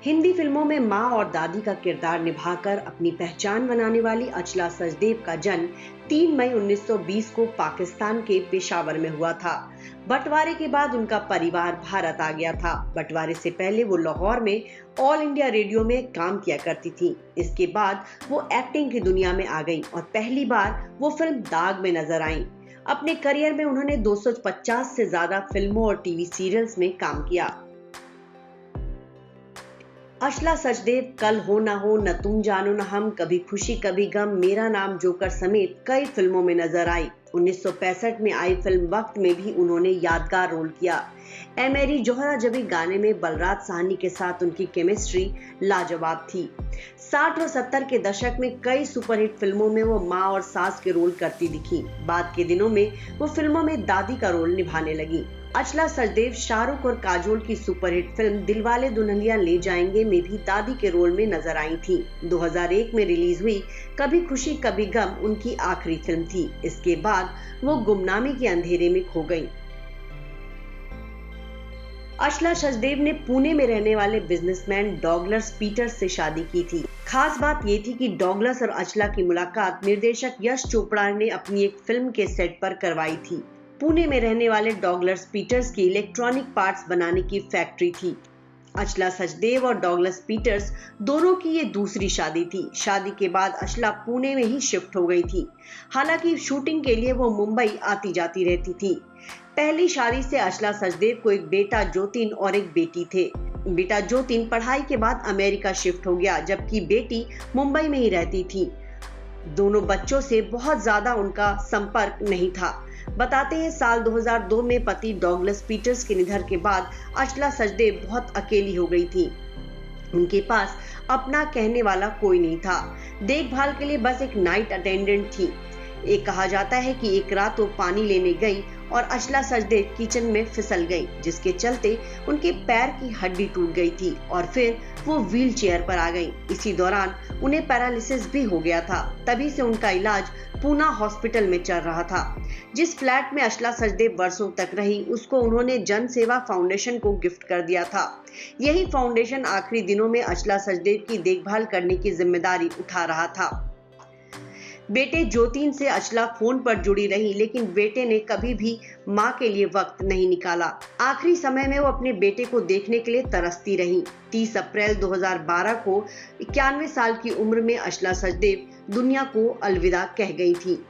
हिंदी फिल्मों में माँ और दादी का किरदार निभाकर अपनी पहचान बनाने वाली अचला सचदेव का जन्म 3 मई 1920 को पाकिस्तान के पेशावर में हुआ था। बंटवारे के बाद उनका परिवार भारत आ गया था। बंटवारे से पहले वो लाहौर में ऑल इंडिया रेडियो में काम किया करती थी। इसके बाद वो एक्टिंग की दुनिया में आ गई और पहली बार वो फिल्म दाग में नजर आई। अपने करियर में उन्होंने 250 से ज्यादा फिल्मों और टीवी सीरियल्स में काम किया। अचला सचदेव कल हो ना हो, न तुम जानो न हम, कभी खुशी कभी गम, मेरा नाम जोकर समेत कई फिल्मों में नजर आई। 1965 में आई फिल्म वक्त में भी उन्होंने यादगार रोल किया। ए मेरी जोहरा जबी गाने में बलराज साहनी के साथ उनकी केमिस्ट्री लाजवाब थी। 60 और 70 के दशक में कई सुपरहिट फिल्मों में वो माँ और सास के रोल करती दिखी। बाद के दिनों में वो फिल्मों में दादी का रोल निभाने लगी। अचला सचदेव शाहरुख और काजोल की सुपरहिट फिल्म दिलवाले दुल्हनिया ले जाएंगे में भी दादी के रोल में नजर आई थी। 2001 में रिलीज हुई कभी खुशी कभी गम उनकी आखिरी फिल्म थी। इसके बाद वो गुमनामी के अंधेरे में खो गईं। अचला सचदेव ने पुणे में रहने वाले बिजनेसमैन डॉगलस पीटर्स से शादी की थी। खास बात ये थी कि डॉगलस और अचला की मुलाकात निर्देशक यश चोपड़ा ने अपनी एक फिल्म के सेट पर करवाई थी। पुणे में रहने वाले डॉगलस पीटर्स की इलेक्ट्रॉनिक पार्ट्स बनाने की फैक्ट्री थी। अचला सचदेव और डॉगलस पीटर्स दोनों की ये दूसरी शादी थी। शादी के बाद अचला पुणे में ही शिफ्ट हो गई थी। हालांकि शूटिंग के लिए वो मुंबई आती जाती रहती थी। पहली शादी से अचला सचदेव को एक बेटा जोतिन और एक बेटी थे। बेटा जोतिन पढ़ाई के बाद अमेरिका शिफ्ट हो गया, जबकि बेटी मुंबई में ही रहती थी। दोनों बच्चों से बहुत ज्यादा उनका संपर्क नहीं था। बताते हैं साल 2002 में पति डॉगलस पीटर्स के निधन के बाद अचला सचदेव बहुत अकेली हो गई थी। उनके पास अपना कहने वाला कोई नहीं था। देखभाल के लिए बस एक नाइट अटेंडेंट थी। एक कहा जाता है कि एक रात वो पानी लेने गई और अचला सचदेव किचन में फिसल गई, जिसके चलते उनके पैर की हड्डी टूट गई थी और फिर वो व्हील चेयर पर आ गई। इसी दौरान उन्हें पैरालिसिस भी हो गया था। तभी से उनका इलाज पूना हॉस्पिटल में चल रहा था। जिस फ्लैट में अचला सचदेव वर्षों तक रही, उसको उन्होंने जन सेवा फाउंडेशन को गिफ्ट कर दिया था। यही फाउंडेशन आखिरी दिनों में अचला सचदेव की देखभाल करने की जिम्मेदारी उठा रहा था। बेटे जोतिन से अचला फोन पर जुड़ी रही, लेकिन बेटे ने कभी भी मां के लिए वक्त नहीं निकाला। आखिरी समय में वो अपने बेटे को देखने के लिए तरसती रही। 30 अप्रैल 2012 को 91 साल की उम्र में अचला सचदेव दुनिया को अलविदा कह गई थी।